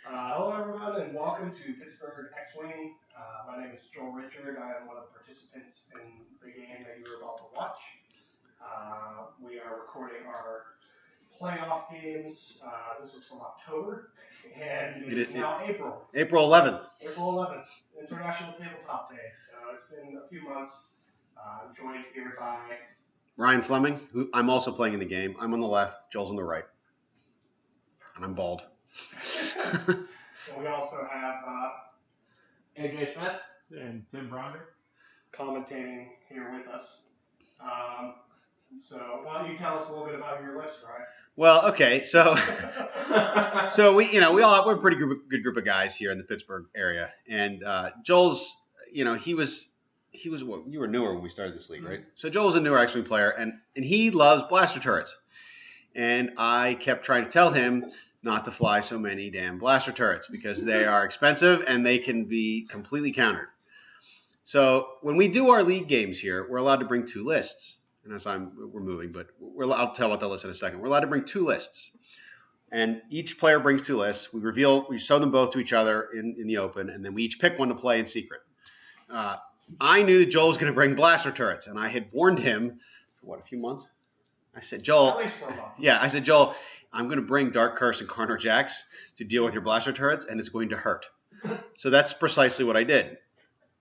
Hello, everyone, and welcome to Pittsburgh Xwing. My name is Joel Richard. I am one of the participants in the game that you are about to watch. We are recording our playoff games. This is from October, and it is now April. April 11th. April 11th, International Tabletop Day. So it's been a few months. I'm joined here by Ryan Fleming, who I'm also playing in the game. I'm on the left, Joel's on the right. And I'm bald. and we also have AJ Smith and Tim Bronder commentating here with us. So why don't you tell us a little bit about your list, Ryan? Well, okay, so we're a pretty good group of guys here in the Pittsburgh area, and Joel's, he was what, you were newer when we started this league, right? So Joel's a newer Xwing player, and he loves blaster turrets, and I kept trying to tell him not to fly so many damn blaster turrets because they are expensive and they can be completely countered. So when we do our league games here, we're allowed to bring two lists. And as we're moving, but I'll tell about the list in a second. We're allowed to bring two lists. And each player brings two lists. We show them both to each other in the open, and then we each pick one to play in secret. I knew that Joel was going to bring blaster turrets, and I had warned him for, a few months? I said, Joel. At least for a month. Yeah, I said, Joel, I'm going to bring Dark Curse and Canor Jax to deal with your blaster turrets, and it's going to hurt. So that's precisely what I did.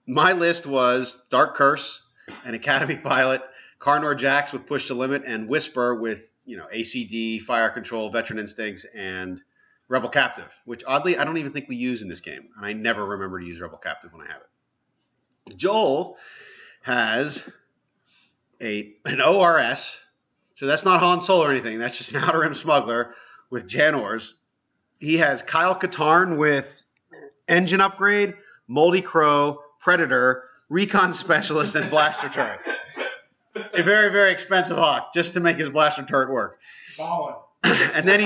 My list was Dark Curse, an Academy pilot, Canor Jax with Push to Limit, and Whisper with, ACD, Fire Control, Veteran Instincts, and Rebel Captive, which oddly I don't even think we use in this game, and I never remember to use Rebel Captive when I have it. Joel has an ORS, so that's not Han Solo or anything. That's just an Outer Rim Smuggler with Jan Ors. He has Kyle Katarn with Engine Upgrade, Moldy Crow, Predator, Recon Specialist, and Blaster Turret. A very, very expensive hawk just to make his blaster turret work. And then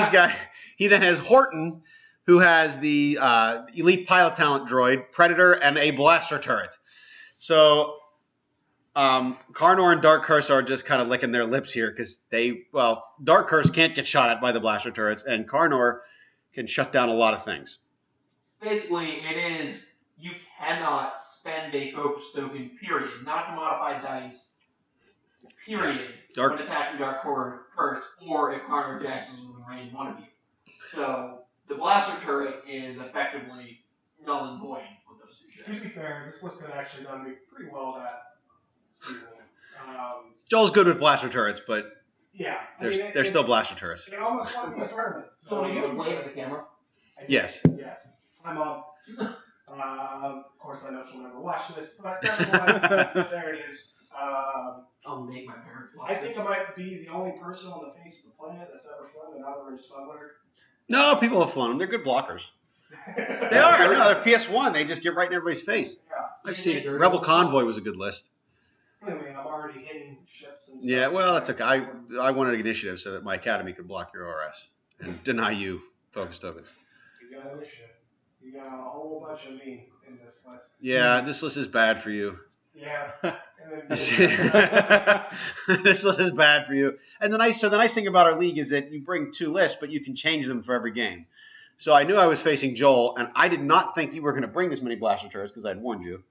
he then has Horton, who has the elite pilot talent droid, Predator, and a blaster turret. So Canor and Dark Curse are just kind of licking their lips here because Dark Curse can't get shot at by the blaster turrets, and Canor can shut down a lot of things. Basically, it is you cannot spend a focus token, period, not to modify dice, period, when attacking Dark Curse or if Canor Jax is within range of one of you. So the blaster turret is effectively null and void with those two shots. To be fair, this list had actually done me pretty well that season. Joel's good with blaster turrets, but yeah, they're still blaster turrets. It almost won me a tournament. So did you just wave at the camera? Yes. Yes. My mom. Of course, I know she'll never watch this, but nevertheless, there it is. I'll make my parents watch I think I might be the only person on the face of the planet that's ever flown an Outer Rim Smuggler. No, people have flown them. They're good blockers. They are. No, they're PS1. They just get right in everybody's face. Yeah. I've seen it. Rebel Convoy was a good list. I mean, I'm already hitting ships and stuff. Yeah, well, that's okay. I wanted an initiative so that my academy could block your ORS and deny you focus tokens. You got initiative. You got a whole bunch of me in this list. Yeah, this list is bad for you. Yeah. This list is bad for you. And the nice thing about our league is that you bring two lists, but you can change them for every game. So I knew I was facing Joel, and I did not think you were going to bring this many blaster turrets because I'd warned you.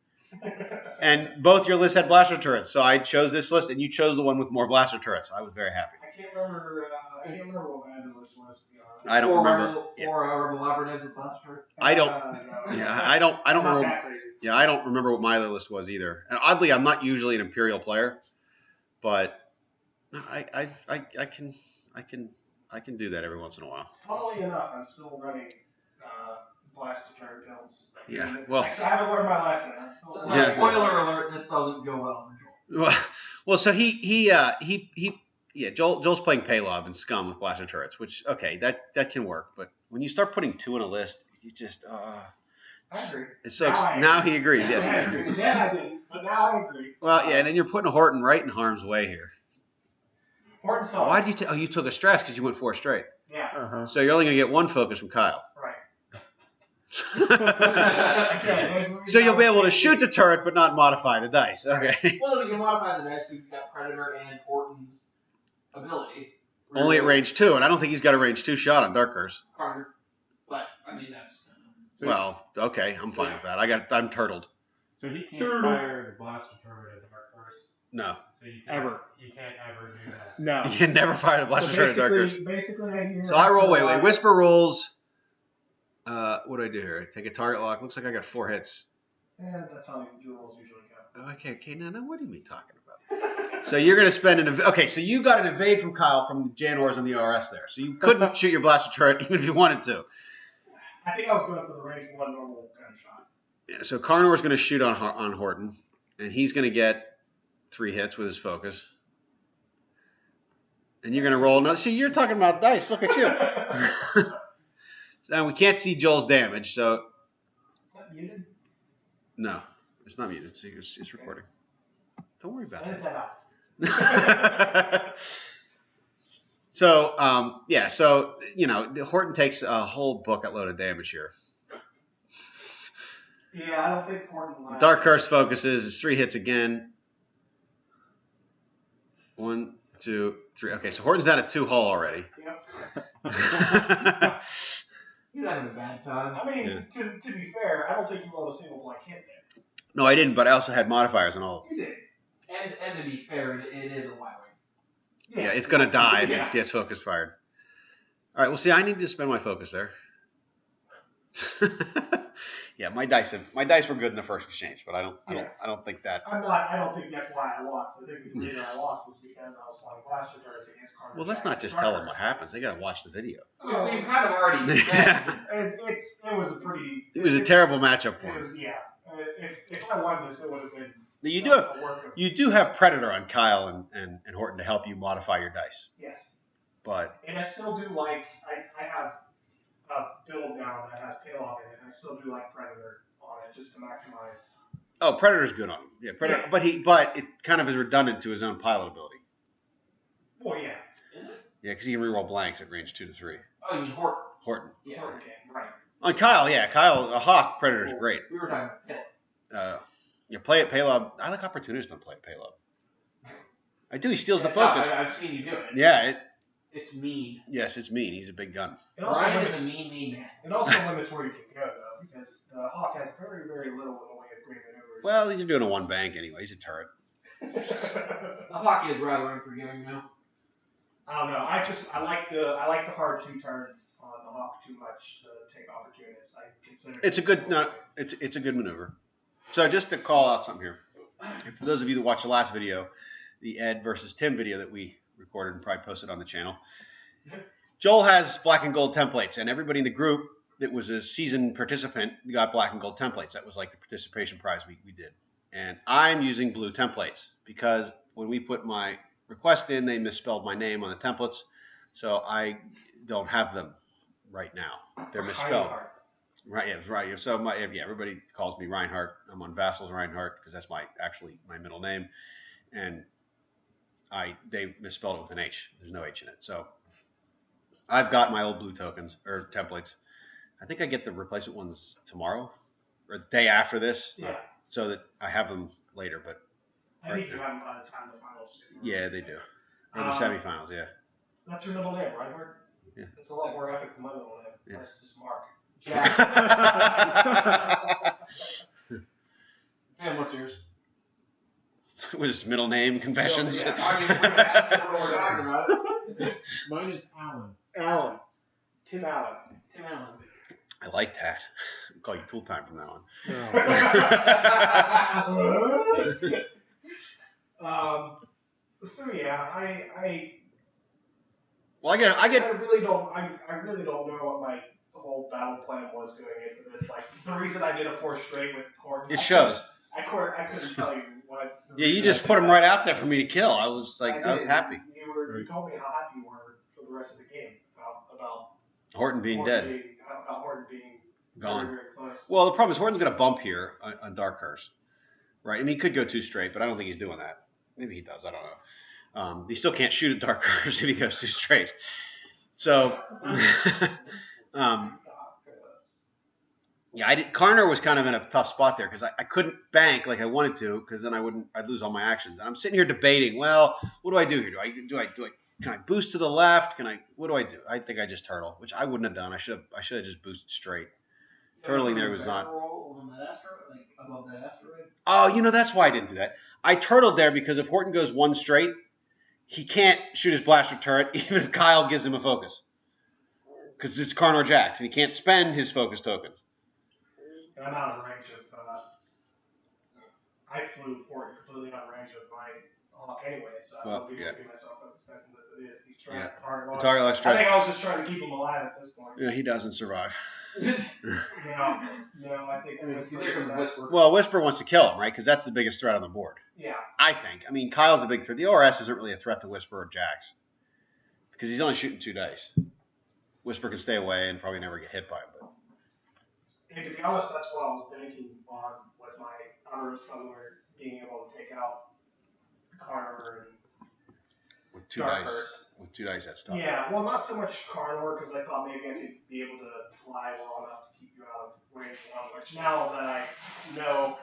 And both your lists had blaster turrets, so I chose this list, and you chose the one with more blaster turrets. I was very happy. I can't remember what my other list was, to be honest. I don't remember. Or Rebel Operatives with blaster turret. I don't. Yeah, I don't remember. That crazy. Yeah, I don't remember what my other list was either. And oddly, I'm not usually an Imperial player, but I can do that every once in a while. Funnily enough, I'm still running blaster turret builds. Yeah, well, I haven't learned my lesson. So spoiler alert: this doesn't go well for Joel. Well, so Joel's playing Paylob and Scum with blaster turrets, which that can work, but when you start putting two in a list, you just I agree. It's so now he agrees. Yes. Yeah, I didn't, but now I agree. Well, yeah, and then you're putting a Horton right in harm's way here. Horton saw. Why did you? You took a stress because you went 4 straight. Yeah. Uh-huh. So you're only going to get one focus from Kyle. Right. So you'll be able to shoot the turret but not modify the dice. Okay. Well, you can modify the dice because you've got Predator and Horton's ability. Only at range 2, and I don't think he's got a range 2 shot on Dark Curse. Carter. But, I mean, that's So Well, okay, I'm fine with that. I'm turtled. So he can't fire the blaster turret at Dark Curse. No. So you can't ever do that. No. You can never fire the blaster turret at Dark Curse. Basically, I hear. So I roll. Wait. Whisper rolls. What do I do here? I take a target lock. Looks like I got 4 hits. Yeah, that's how your rolls usually go. Okay. Now, what are you talking about? So you're gonna spend okay. So you got an evade from Kyle from the Jan Ors and the ORS there. So you couldn't shoot your blaster turret even if you wanted to. I think I was going for the range 1 normal gunshot. Yeah. So Canor's gonna shoot on Horton, and he's gonna get 3 hits with his focus. And you're gonna roll. No, see, you're talking about dice. Look at you. And we can't see Joel's damage, so. Is that muted? No, it's not muted. It's recording. Don't worry about Edit that. that out. So, Horton takes a whole bucket-load of damage here. Yeah, I don't think Horton lasts. Dark Curse focuses. It's 3 hits again. 1, 2, 3. Okay, so Horton's down at 2 hull already. Yep. He's having a bad time. I mean, to be fair, I don't think you rolled a single blank hit there. No, I didn't, but I also had modifiers and all. You did. And to be fair, it is a Y-Wing. Yeah, it's going to die if Yeah. it gets focus fired. All right, well, see, I need to spend my focus there. Yeah, my dice were good in the first exchange, but I don't think that. I don't think that's why I lost. I think the reason I lost is because I was flying blaster turrets against Canor Well, let's Jax not just tell them what happens. They got to watch the video. We've kind of already said. It was a pretty. It was a terrible matchup for It him. was, yeah. If I won this, it would have been. You do have Predator on Kyle and Horton to help you modify your dice, Yes. but And I still do like I have a build now that has payload in it, and I still do like Predator on it just to maximize. Predator's good on him. Yeah, Predator, Yeah. but it kind of is redundant to his own pilot ability. Well, yeah. Is it? Yeah, because he can reroll blanks at range 2 to 3. Oh, you mean Horton? Horton. Yeah. Horton game, right. On Kyle, a Hawk Predator's great. We were talking Pitt. Play it payload. I like opportunists don't play it payload. I do. He steals the focus. I've seen you do it. Yeah. It's mean. Yes, it's mean. He's a big gun. It also Ryan limits, is a mean man. it also limits where you can go though, because the Hawk has very, very little in the way of great maneuvers. Well, he's doing a 1 bank anyway. He's a turret. The Hawk is rather unforgiving now. I don't know. I like the hard 2 turns on the Hawk too much to take opportunities. I consider It's a good maneuver. So just to call out something here, for those of you that watched the last video, the Ed versus Tim video that we recorded and probably posted on the channel, Joel has black and gold templates, and everybody in the group that was a seasoned participant got black and gold templates. That was like the participation prize we did. And I'm using blue templates because when we put my request in, they misspelled my name on the templates, so I don't have them right now. They're misspelled. Right, yeah, right. So everybody calls me Rinehart. I'm on Vassal's Rinehart because that's my middle name, and they misspelled it with an H. There's no H in it. So I've got my old blue tokens or templates. I think I get the replacement ones tomorrow or the day after this. Yeah. So that I have them later, but I think you have them by the time the finals. yeah, they do. Or the semifinals, yeah. So that's your middle name, Reinhardt? Yeah. It's a lot more epic than my middle name. Yeah. That's just Mark. Jack. Dan, what's yours? Was his middle name confessions? Yeah. I mean, that's what we're talking about. Mine is Alan. Allen. Tim Allen. Tim Allen. I like that. I'll call you Tool Time from now on. So yeah, I Well, I get. really don't know what my whole battle plan was going into this. Like the reason I did a 4 straight with Horton. It shows. I couldn't tell you what. Yeah, you just put them right out there for me to kill. I was happy. You told me how happy you were for the rest of the game about Horton being dead. About Horton being Gone. very, very close. Well, the problem is Horton's going to bump here on Dark Curse, right? I mean, he could go 2 straight, but I don't think he's doing that. Maybe he does. I don't know. He still can't shoot at Dark Curse if he goes 2 straight. So, yeah, Canor was kind of in a tough spot there because I couldn't bank like I wanted to because then I'd lose all my actions. And I'm sitting here debating. Well, what do I do here? Can I boost to the left? What do I do? I think I just turtle, which I wouldn't have done. I should have just boosted straight Turtling there was not. On that asteroid, like above that asteroid. Oh, that's why I didn't do that. I turtled there because if Horton goes one straight, he can't shoot his blaster turret even if Kyle gives him a focus. Because it's Canor Jax, and he can't spend his focus tokens. And I'm out of range of. I flew Horton completely out of range of my hawk anyway, so I won't be giving myself focus tokens as it is. He's stressed. The target lock. Target lock stressed. I think I was just trying to keep him alive at this point. Yeah, he doesn't survive. No, I think Whisper. Well, Whisper wants to kill him, right? Because that's the biggest threat on the board. Yeah. I think. I mean, Kyle's a big threat. The ORS isn't really a threat to Whisper or Jax. Because he's only shooting 2 dice. Whisper can stay away and probably never get hit by him. But. And to be honest, that's what I was banking on, was my Rim Smuggler being able to take out Canor and with 2 dice. With 2 dice, that's tough. Yeah, well, not so much Canor, because I thought maybe I could be able to fly well enough to keep you out of range one, which now that I know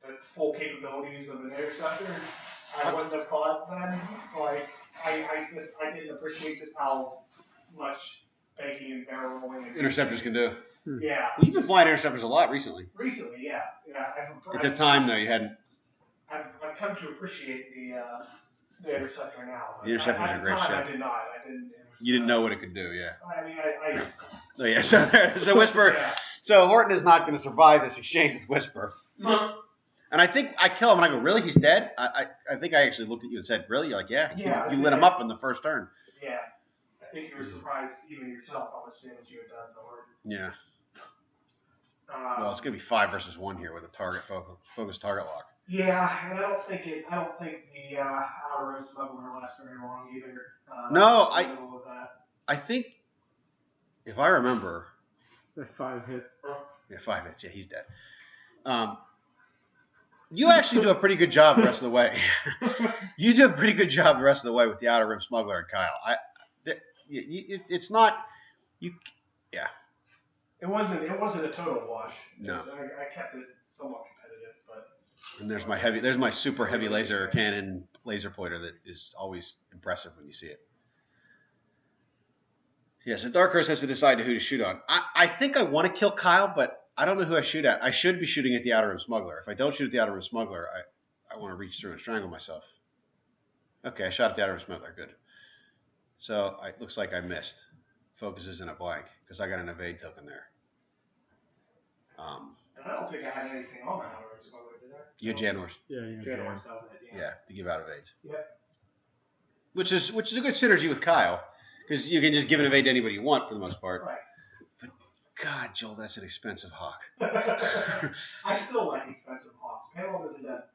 the full capabilities of an interceptor, I wouldn't have thought then. Like, I didn't appreciate just how much banking and barrel rolling and Interceptors can do. Yeah. Well, you've been flying interceptors a lot recently. Recently, yeah. At the time, though, you hadn't. I've come to appreciate the interceptor now. The interceptor's a great ship. I did not. I didn't. You didn't know what it could do, yeah. I mean, I Oh yeah. So Whisper. Yeah. So Horton is not going to survive this exchange with Whisper. And I think I kill him and I go, really? He's dead? I think I actually looked at you and said, really? You're like, yeah. Yeah. You lit him up in the first turn. Yeah. I think you were surprised even yourself how much damage you had done to Horton. Yeah. Well, it's gonna be 5 versus 1 here with a target focus target lock. Yeah, and I don't think the outer Rim Smuggler lasts very long either. No, I think if I remember, That 5 hits. yeah, 5 hits. Yeah, he's dead. You actually do a pretty good job the rest of the way. You do a pretty good job the rest of the way with the outer Rim Smuggler and Kyle. It's not you. Yeah. It wasn't a total wash. No. I kept it somewhat competitive, but. And there's my super heavy laser cannon laser pointer that is always impressive when you see it. Yeah, so Dark Horse has to decide who to shoot on. I think I want to kill Kyle, but I don't know who I shoot at. I should be shooting at the Outer Rim Smuggler. If I don't shoot at the Outer Rim Smuggler, I want to reach through and strangle myself. Okay, I shot at the Outer Rim Smuggler. Good. So it looks like I missed. Focus is in a blank because I got an evade token there. And I don't think I had anything on my Outer Rim Smuggler, did I? You had Jan Ors. Yeah, you Jan Ors, that was it. Yeah, to give out evades. Yep. Which is a good synergy with Kyle because you can just give an evade to anybody you want for the most part. Right. But God, Joel, that's an expensive hawk. I still like expensive hawks. Payload isn't that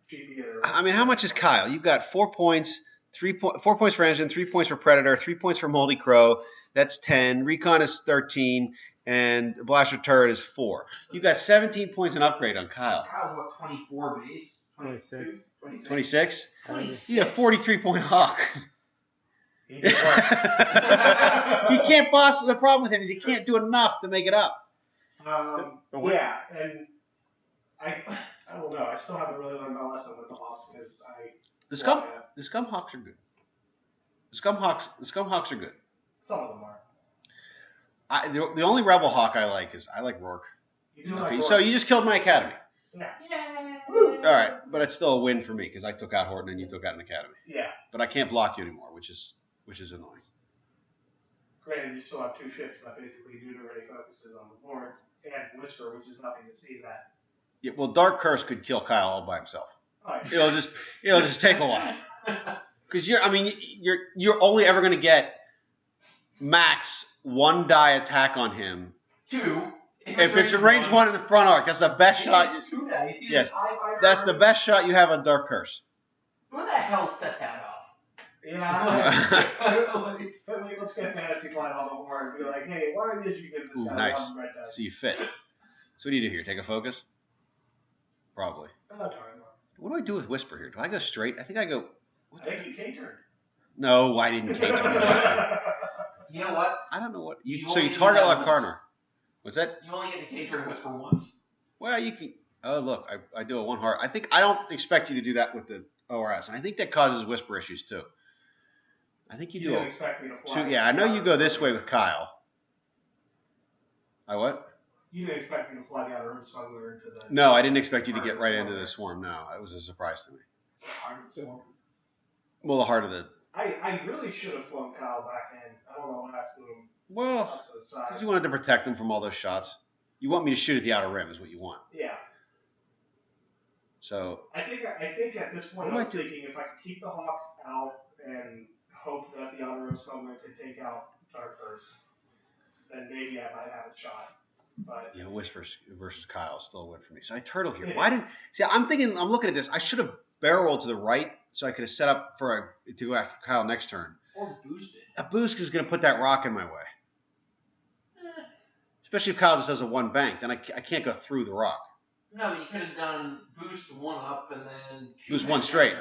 cheap either. I mean, how much is Kyle? You've got 4 points, 4 points for engine, 3 points for Predator, 3 points for Moldy Crow. That's 10. Recon is 13, and the blaster turret is 4. You got 17 points in upgrade on Kyle. Kyle's what, 24 base? 26. 26? 26. He's a 43-point hawk. He did work. He can't boss. The problem with him is he can't do enough to make it up. Yeah, and I don't know. I still haven't really learned my lesson with the hawks because The scum hawks are good. The scum hawks are good. Some of them are. The only rebel hawk I like Rourke. You do Okay, like so you just killed my academy. Yeah. All right, but it's still a win for me because I took out Horton and you took out an academy. Yeah. But I can't block you anymore, which is annoying. Granted, you still have 2 ships that basically do already focuses on the board, and Whisper, which is nothing to seize at. Yeah, well, Dark Curse could kill Kyle all by himself. Oh, It'll just take a while. Because you're only ever going to get max 1 die attack on him. 2. If it's a range 1 in the front arc, that's the best shot. 2 dice. Yes, that's the best shot you have on Dark Curse. Who the hell set that up? Yeah. Let's get Fantasy Flight on the board and be like, hey, why did you give this guy nice. 1 red dice? So you fit. So what do you do here? Take a focus? Probably. What do I do with Whisper here? Do I go straight? I think I go. I think you K-turned. No, I didn't K-turn. You know what? I don't know what. You So you only target do that like once. Karner. What's that? You only get to K-turn Whisper once. Well, you can. Oh, look, I do a 1 heart. I don't expect you to do that with the ORS, and I think that causes Whisper issues too. I think you do don't a. expect me to fly. Yeah, I know you go this way with Kyle. I what? You didn't expect me to fly out of Rim Smuggler into the... No, I didn't expect you to get right into the swarm. No, it was a surprise to me. Heart of the swarm. Well, the heart of the... I really should have flown Kyle back in. I don't know why I flew him Well, up to the side. because you wanted to protect him from all those shots. You want me to shoot at the outer rim is what you want. Yeah. So... I think at this point I was thinking if I could keep the Hawk out and hope that the outer Rim Smuggler could take out Dark Curse, then maybe I might have a shot. But yeah, Whispers versus Kyle still a win for me. So I turtle here. Yeah. Why didn't... See, I'm looking at this. I should have barrel rolled to the right so I could have set up to go after Kyle next turn. Or boosted. A boost is going to put that rock in my way. Especially if Kyle just does a one bank. Then I can't go through the rock. No, but you could have done boost one up and then... Boost one straight.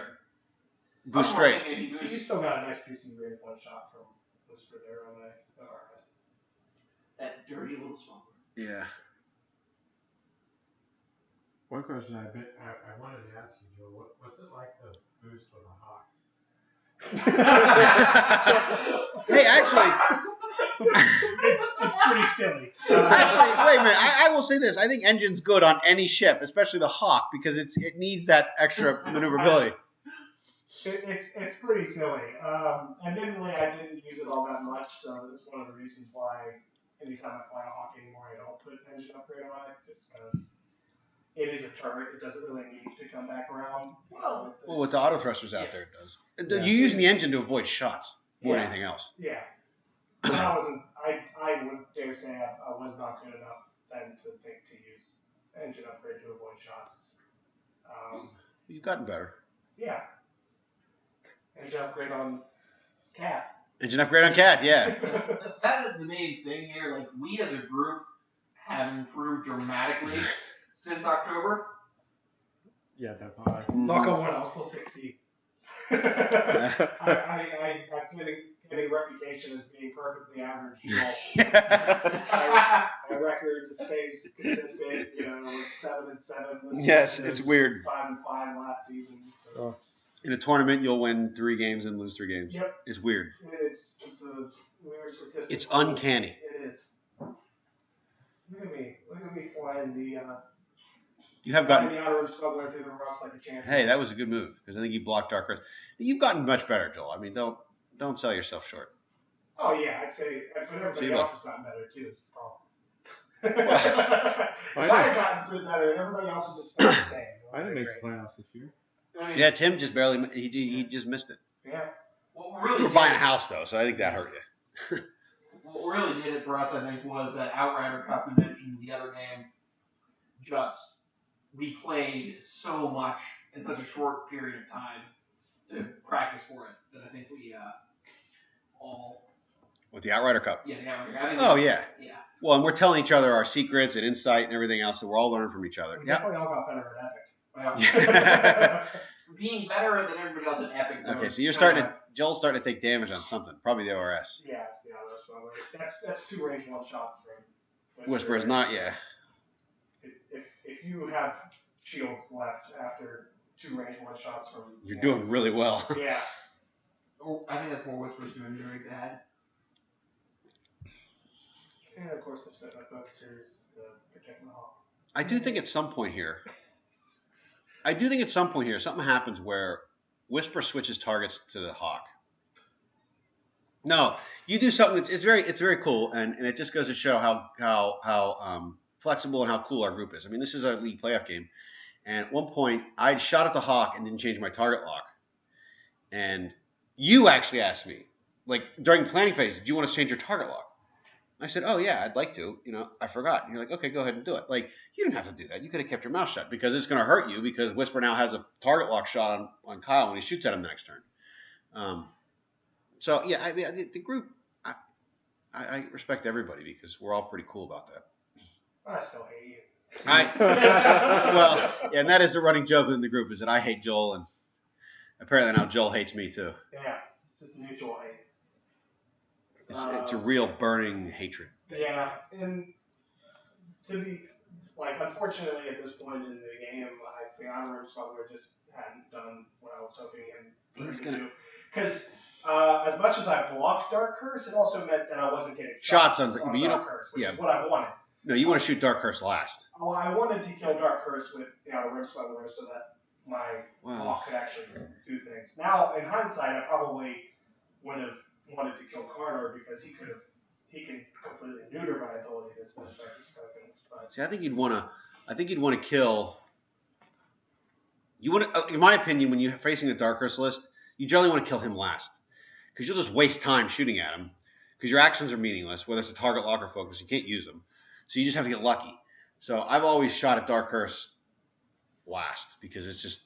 Boost straight. you still got a nice juicy range one shot from Whisper there on the RS. That dirty little smuggler. Yeah. One question I wanted to ask you, Joe. What's it like to boost with a hawk? Hey, actually... It's pretty silly. Actually, wait a minute. I will say this. I think engine's good on any ship, especially the Hawk, because it needs that extra maneuverability. It's pretty silly. Admittedly, I didn't use it all that much, so that's one of the reasons why anytime I fly a Hawk anymore, I don't put engine upgrade on it, just because it is a turret. It doesn't really need to come back around. Well, with the auto thrusters out there, it does. Yeah. You're using the engine to avoid shots more than anything else. Yeah. But I would dare say I was not good enough then to think to use engine upgrade to avoid shots. You've gotten better. Yeah. Engine upgrade on Cat. Engine upgrade on Cat, yeah. That is the main thing here. Like, we as a group have improved dramatically since October. Yeah, definitely. Knock on wood, I'll still 16. I'm getting a reputation as being perfectly average. My record stays consistent, 7-7. Yes, it's weird. 5-5 last season. So. In a tournament, you'll win 3 games and lose 3 games. Yep. It's weird. It's a weird statistic. It's uncanny. It is. Look at me flying the. You have gotten. The outer Rim Smuggler through the rocks like a champion. Hey, that was a good move because I think you blocked Dark Earth. You've gotten much better, Joel. I mean, don't sell yourself short. Oh yeah, I'd say, but everybody else has gotten better too. It's a problem. If I had gotten good better, everybody else would just stay the same. I didn't make the playoffs this year. I mean, Yeah, Tim just barely. He just missed it. Yeah. what really You were did buying a it- house though, so I think that hurt you. What really did it for us, I think, was that Outrider Cup we mentioned the other game. We played so much in such a short period of time to practice for it that I think we all. With the Outrider Cup. Yeah, the Outrider. I think Oh we- yeah. Yeah. Well, and we're telling each other our secrets and insight and everything else, so we're all learning from each other. We Yeah. definitely all got better at Epic. Well, being better than everybody else at Epic. Though, Okay, so you're starting to. Joel's starting to take damage on something. Probably the ORS. Yeah, it's the outer Rim Smuggler. That's 2 range 1 shots from Whisper is not. Yeah. If you have shields left after 2 range 1 shots from. You're doing really well. Yeah. Or I think that's more Whisper's doing very bad. And of course, I spent my focus series to protect my hawk. I do think at some point here, something happens where Whisper switches targets to the Hawk. No, you do something that's it's very cool, and it just goes to show how flexible and how cool our group is. I mean, this is a league playoff game, and at one point I shot at the Hawk and didn't change my target lock, and you actually asked me, like during planning phase, do you want to change your target lock? I said, oh, yeah, I'd like to. I forgot. And you're like, okay, go ahead and do it. Like, you didn't have to do that. You could have kept your mouth shut because it's going to hurt you because Whisper now has a target lock shot on Kyle when he shoots at him the next turn. So, yeah, I mean, the group, I respect everybody because we're all pretty cool about that. I still hate you. Well, yeah, and that is the running joke within the group is that I hate Joel, and apparently now Joel hates me too. Yeah, it's just mutual hate. It's a real burning hatred. Yeah, and to be, unfortunately at this point in the game, the Honor Rim Smuggler just hadn't done what I was hoping him to do. Because as much as I blocked Dark Curse, it also meant that I wasn't getting Shots on on, but you Dark don't. Curse, which Yeah. is what I wanted. No, you want to shoot Dark Curse last. Well, I wanted to kill Dark Curse with the Rim Smuggler so that my hawk could actually do things. Now, in hindsight, I probably would have wanted to kill Canor because he can completely neuter my ability to spend focus tokens. But See, I think you'd want to kill. You want to, in my opinion, when you're facing a Dark Curse list, you generally want to kill him last because you'll just waste time shooting at him because your actions are meaningless. Whether it's a target lock or focus, you can't use them, so you just have to get lucky. So I've always shot at Dark Curse last because it's just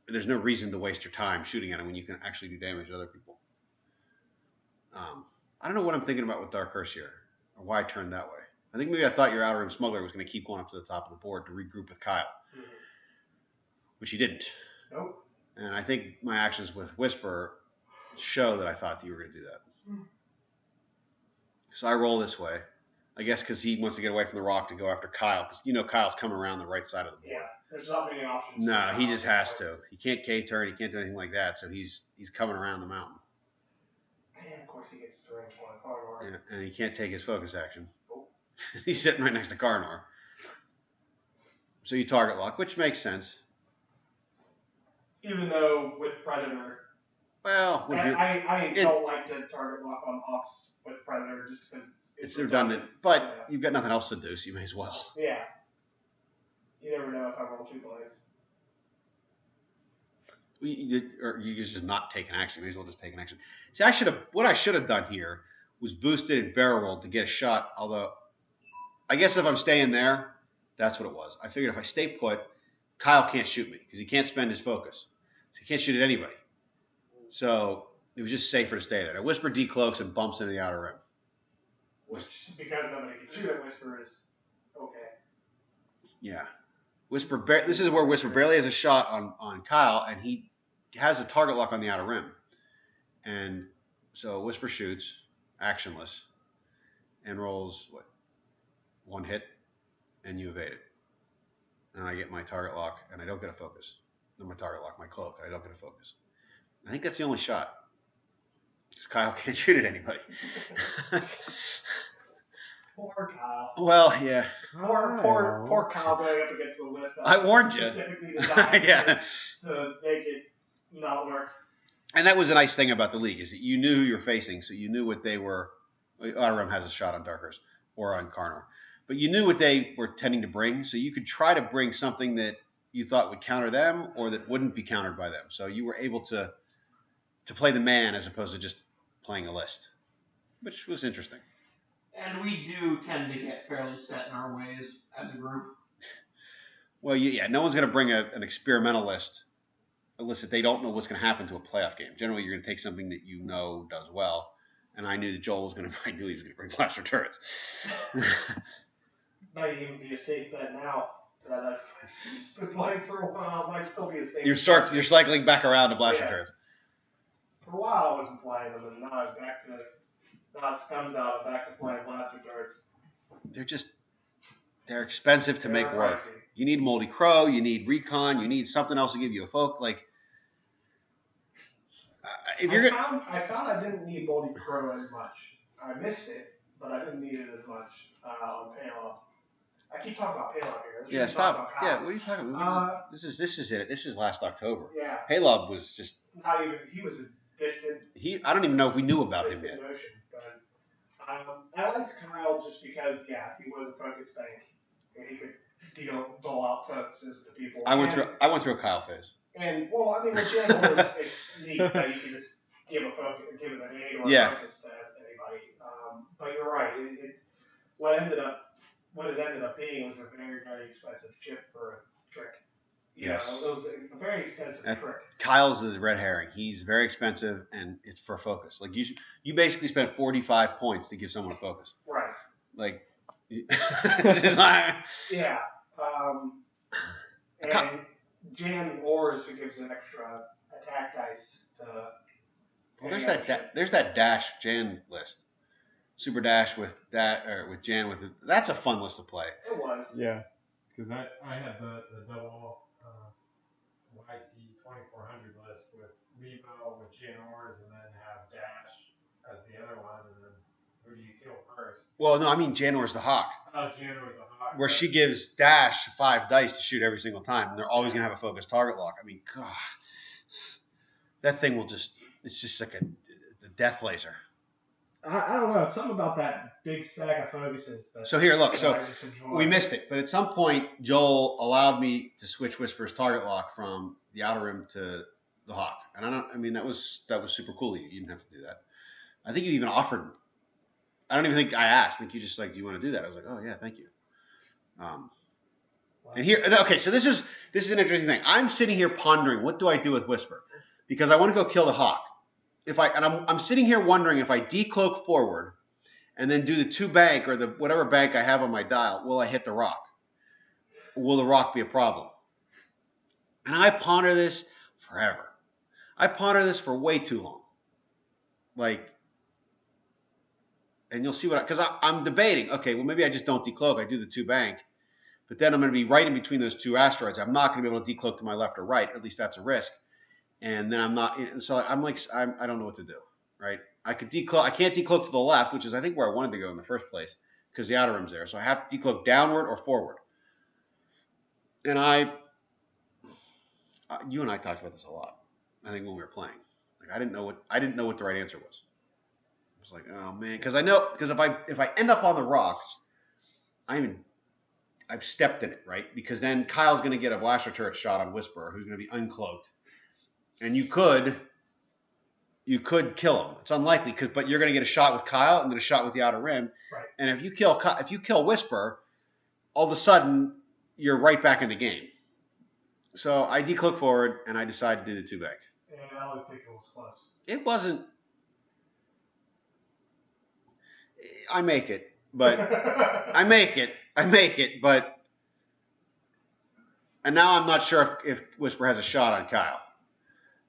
there's no reason to waste your time shooting at him when you can actually do damage to other people. I don't know what I'm thinking about with Dark Curse here or why I turned that way. I think maybe I thought your Outer Rim Smuggler was going to keep going up to the top of the board to regroup with Kyle, which he didn't. Nope. And I think my actions with Whisper show that I thought that you were going to do that. So I roll this way. I guess because he wants to get away from the rock to go after Kyle because Kyle's coming around the right side of the board. Yeah, there's not many options. No, he just has to. He can't K-turn. He can't do anything like that. So he's coming around the mountain. And of course he gets to range 1 Canor. Yeah, and he can't take his focus action. He's sitting right next to Canor. So you target lock, which makes sense. Even though with Predator, well, I don't like to target lock on Hawks with Predator just because it's redundant. But you've got nothing else to do, so you may as well. Yeah. You never know if I roll 2 plays. Or you just not take an action. You may as well just take an action. See, what I should have done here was boosted and barrel rolled to get a shot. Although, I guess if I'm staying there, that's what it was. I figured if I stay put, Kyle can't shoot me because he can't spend his focus. So he can't shoot at anybody. So it was just safer to stay there. Now, Whisper decloaks and bumps into the Outer Rim. Which, because nobody can shoot at Whisper, is okay. Yeah. This is where Whisper barely has a shot on Kyle, and he has a target lock on the Outer Rim. And so Whisper shoots, actionless, and rolls, 1 hit, and you evade it. And I get my target lock, and I don't get a focus. Not my target lock, my cloak, and I don't get a focus. I think that's the only shot. Because Kyle can't shoot at anybody. Poor Kyle. Well, yeah. Poor Kyle going up against the list. I warned you. Specifically designed Yeah. to make it not work. And that was a nice thing about the league, is that you knew who you were facing, so you knew what they were. Outer Rim has a shot on Dark Curse or on Canor. But you knew what they were tending to bring, so you could try to bring something that you thought would counter them or that wouldn't be countered by them. So you were able to play the man as opposed to just playing a list, which was interesting. And we do tend to get fairly set in our ways as a group. Well, yeah, no one's going to bring an experimental list, a list that they don't know what's going to happen to a playoff game. Generally, you're going to take something that you know does well. And I knew that Joel was going to. I knew he was going to bring blaster turrets. Might even be a safe bet now that I've been playing for a while. Might still be a safe. You're cycling back around to blaster turrets. For a while, I wasn't playing them, and now I'm back to. Now it comes out. I'm back to playing blaster turrets. They're expensive to make work. Pricey. You need Moldy Crow. You need Recon. You need something else to give you a folk. Like, if you're I found I didn't need Moldy Crow as much. I missed it, but I didn't need it as much on Payload. I keep talking about Payload here. Yeah, stop. Yeah, what are you talking about? This is it. This is last October. Yeah. Payload was just. Not even. He was a distant. I don't even know if we knew about him yet. Notion, but, I liked Kyle just because, he was a focus bank, and he could dole out focuses to people. I went through a Kyle phase. And well, I mean, with Jan Ors, it's neat that you can just give an aid or a focus to anybody. But you're right. What it ended up being was a very, very expensive chip for a trick. Yes. It was a very expensive trick. Kyle's the red herring. He's very expensive, and it's for focus. Like you basically spent 45 points to give someone a focus. Right. Like, it's not. Yeah. And Jan Ors, who gives an extra attack dice to. Well, there's that dash Jan list. Super dash with that, or with Jan with it. That's a fun list to play. It was. Yeah, because I had the double YT 2400 list with Revo with Jan Ors, and then have dash as the other one, and then Who do you kill first? Well, no, I mean Jan Ors the Hawk. Oh, Jan Ors the Hawk. Where she gives Dash 5 dice to shoot every single time, and they're always going to have a focused target lock. I mean, God. That thing will just, it's just like a death laser. I don't know. It's something about that big stack of focuses. So here, look. So I just enjoy. we missed it. But at some point, Joel allowed me to switch Whisper's target lock from the Outer Rim to the Hawk. And that was super cool of you. You didn't have to do that. I think you even offered. I don't even think I asked. I think you just like, do you want to do that? I was like, oh, yeah, thank you. And here, okay, so this is an interesting thing. I'm sitting here pondering, what do I do with Whisper? Because I want to go kill the Hawk. I'm sitting here wondering if I decloak forward and then do the 2 bank or the whatever bank I have on my dial, will I hit the rock? Or will the rock be a problem? And I ponder this forever. I ponder this for way too long. And you'll see because I'm debating, okay, well, maybe I just don't decloak. I do the 2 bank. But then I'm going to be right in between those 2 asteroids. I'm not going to be able to decloak to my left or right. At least that's a risk. And then I'm not. So I'm like, I don't know what to do, right? I can't decloak to the left, which is I think where I wanted to go in the first place, because the Outer Rim's there. So I have to decloak downward or forward. And you and I talked about this a lot. I think when we were playing, I didn't know what the right answer was. I was like, oh man, because if I end up on the rock, I've stepped in it, right? Because then Kyle's going to get a blaster turret shot on Whisperer, who's going to be uncloaked, and you could kill him. It's unlikely, but you're going to get a shot with Kyle and then a shot with the Outer Rim. Right. And if you kill Whisper, all of a sudden you're right back in the game. So I decloak forward and I decide to do the 2 bank. And I don't think it was close. It wasn't. I make it, but I make it, but. And now I'm not sure if Whisper has a shot on Kyle.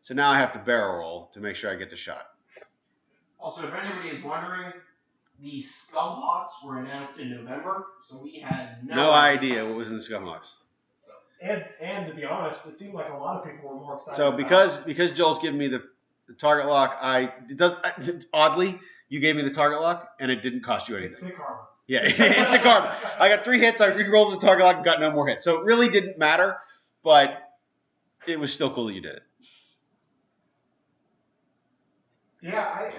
So now I have to barrel roll to make sure I get the shot. Also, if anybody is wondering, the Scumhawks were announced in November, so we had no idea what was in the Scumhawks. And to be honest, it seemed like a lot of people were more excited. So because Joel's giving me the target lock, oddly, you gave me the target lock, and it didn't cost you anything. It's a karma. Yeah, it's a karma. I got 3 hits, I re-rolled the target lock, and got no more hits. So it really didn't matter, but it was still cool that you did it. Yeah,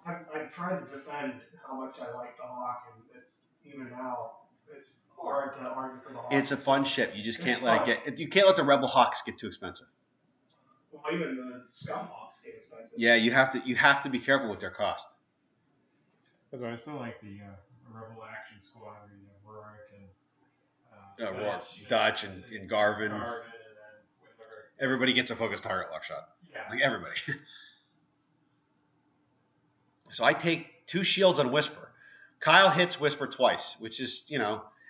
I'm trying to defend how much I like the Hawk, and even now it's hard to argue for the Hawk. It's a fun ship. You just can't you can't let the Rebel Hawks get too expensive. Well, even the Scum Hawks get expensive. Yeah, you have to be careful with their cost. That's why I still like the Rebel Action Squad, Rourke and Dutch and Garvin. Everybody gets a focused target lock shot. Yeah. Like everybody. So I take 2 shields on Whisper. Kyle hits Whisper twice, which is,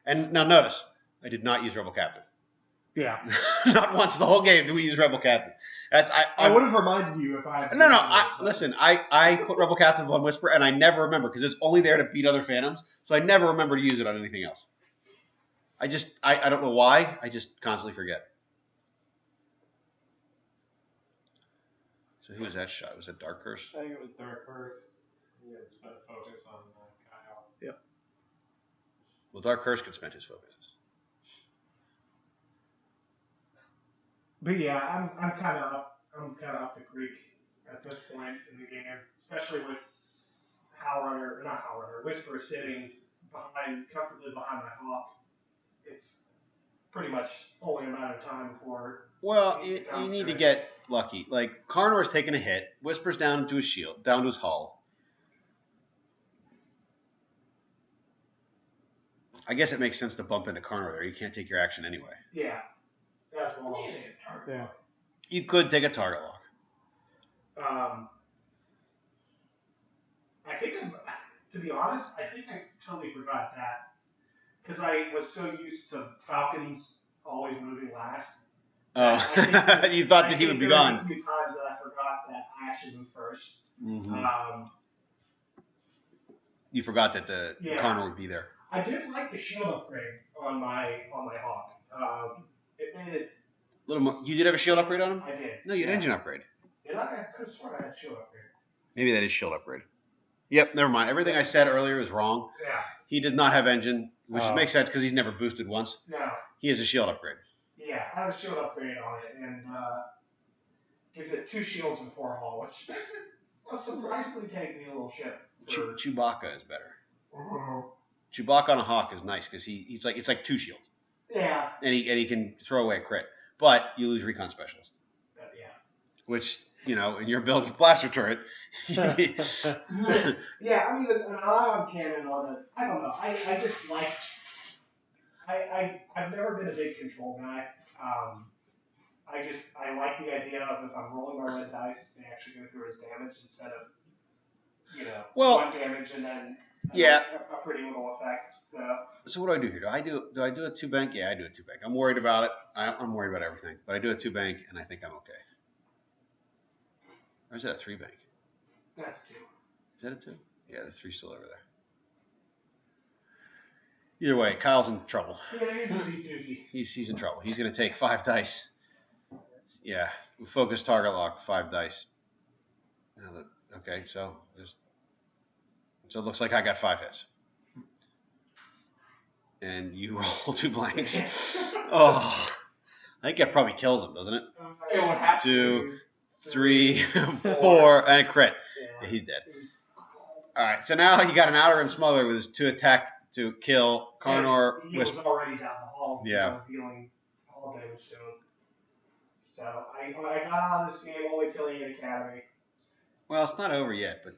and now notice, I did not use Rebel Captain. Yeah. Not once the whole game did we use Rebel Captain. I would have reminded you if I had. No. Listen, I put Rebel Captain on Whisper, and I never remember, because it's only there to beat other Phantoms, so I never remember to use it on anything else. I don't know why, I just constantly forget. So who was that shot? Was it Dark Curse? I think it was Dark Curse. Yeah, spent focus on Kyle. Yep. Well, Dark Curse could spend his focus. But yeah, I'm kind of up the creek at this point in the game, especially with Whisper sitting comfortably behind my Hawk. It's pretty much only a matter of time before. Well, you need to get lucky. Like, Canor's taking a hit. Whisper's down to his shield, down to his hull. I guess it makes sense to bump into Canor there. You can't take your action anyway. Yeah. That's well. Yeah. You could take a target lock. To be honest, I think I totally forgot that. Because I was so used to Falcons always moving last. Oh, you thought that he would be gone. There was a few times that I forgot that I actually moved first. Mm-hmm. You forgot that Canor would be there. I did like the shield upgrade on my Hawk. It made it a little more. You did have a shield upgrade on him? I did. No, you had engine upgrade. Did I? I could have sworn I had shield upgrade. Maybe that is shield upgrade. Yep, never mind. Everything I said earlier is wrong. Yeah. He does not have engine, which makes sense because he's never boosted once. No. He has a shield upgrade. Yeah, I have a shield upgrade on it, and gives it 2 shields and 4 hull, which makes it a surprisingly tanky little ship. Chewbacca is better. Mhm. Chewbacca on a Hawk is nice because it's like 2 shields. Yeah. And he can throw away a crit. But you lose Recon Specialist. Yeah. Which, in your build with Blaster Turret. Yeah, I mean, an ion cannon on it, I don't know. I just like. I've never been a big control guy. I like the idea of if I'm rolling my red dice, they actually go through as damage instead of, one damage and then a pretty little effect. So what do I do here? Do I do a 2-bank? Yeah, I do a 2-bank. I'm worried about it. I'm worried about everything. But I do a 2-bank, and I think I'm okay. Or is that a 3-bank? That's 2. Is that a 2? Yeah, the 3's still over there. Either way, Kyle's in trouble. Yeah, he's gonna be dookie. He's in trouble. He's going to take 5 dice. Yeah, focus target lock, 5 dice. Okay, so it looks like I got 5 hits. And you roll 2 blanks. Oh, I think that probably kills him, doesn't it? It would have 2, 3, 4, and a crit. Yeah, he's dead. All right, so now you got an outer Rim Smuggler with his 2 attack to kill Canor. He was already down the hall. Yeah. I was dealing all damage to him. So I got out of this game only killing an Academy. Well, it's not over yet, but.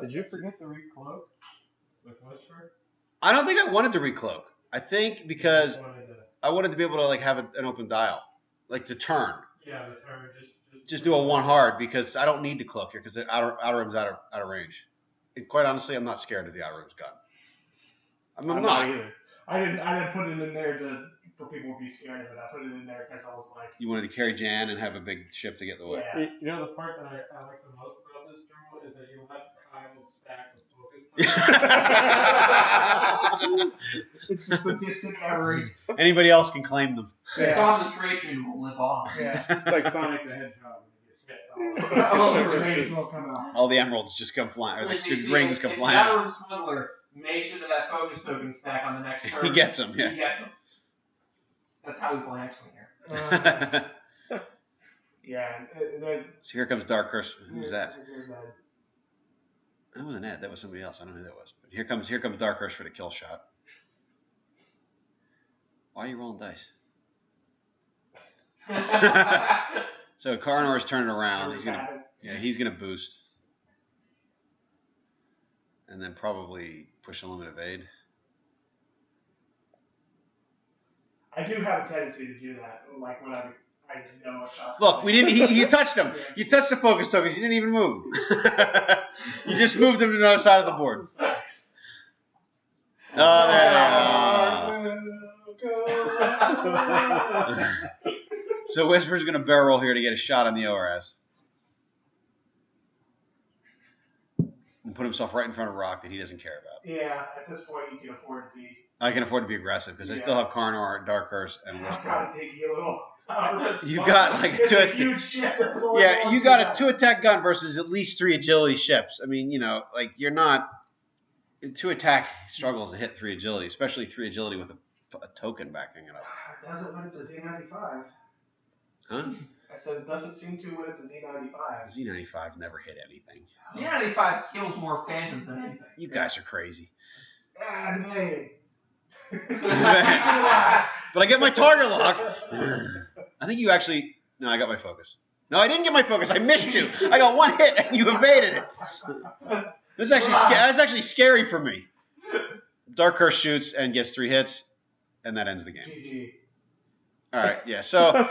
Did you forget the recloak with Whisper? I don't think I wanted to recloak. I think because I wanted to be able to have an open dial, like to turn. Yeah, the turn just do a 1 hard because I don't need to cloak here because the outer rim's out of range. And quite honestly, I'm not scared of the outer rim's gun. I'm not either. I didn't put it in there for people to be scared of it. I put it in there because I was like. You wanted to carry Jan and have a big ship to get the way. Yeah. You know the part that I like the most about this journal is that you left Kyle's stack of focus time. It's just a distant memory. Anybody else can claim them. His concentration will live on. Yeah. It's like Sonic the Hedgehog when he gets hit. The rings will come out. All the emeralds just come flying, or the rings come If flying. that Rim Smuggler makes it to that focus token stack on the next turn. He gets them, yeah. He gets them. That's how we play Xwing here. Yeah. So here comes Dark Curse. Who's that? Here's Ed. That wasn't Ed. That was somebody else. I don't know who that was. But here comes Dark Curse for the kill shot. Why are you rolling dice? So Karnor's turning around. He's gonna boost, and then probably push a limit evade. I do have a tendency to do that, like when I know a shot's Look, coming. we didn't. You touched him. You touched the focus tokens. You didn't even move. You just moved them to the other side of the board. Oh, there they are. So Whisper's going to barrel roll here to get a shot on the ORS. And put himself right in front of Rock that he doesn't care about. Yeah, at this point you can afford to be. I can afford to be aggressive because I still have Carnor, Dark Curse, and I've Whisper. got to take you a little. You've got like it's a huge ship. Yeah, you got a 2 attack gun versus at least 3 agility ships. I mean, you're not. 2 attack struggles to hit 3 agility, especially 3 agility with a token backing it up. It doesn't when it's a Z95. Huh? I said it doesn't seem to when it's a Z95. Z95 never hit anything. Z95 kills more phantoms than anything. You guys are crazy. Ah, man. But I get my target lock. I think you actually. No, I got my focus. No, I didn't get my focus. I missed you. I got 1 hit and you evaded it. That's actually scary for me. Dark Curse shoots and gets 3 hits, and that ends the game. GG. All right, yeah. So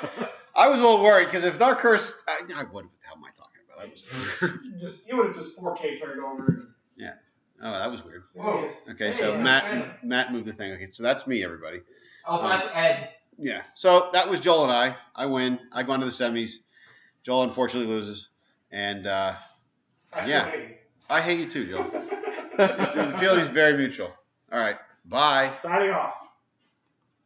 I was a little worried because if Dark Curse, what the hell am I talking about? You would have just 4K turned over. Yeah. Oh, that was weird. Whoa. Okay, so Matt moved the thing. Okay, so that's me, everybody. Oh, so that's Ed. Yeah. So that was Joel and I. I win. I go on to the semis. Joel unfortunately loses, and yeah, I hate you too, Joel. The feeling is very mutual. All right. Bye. Signing off.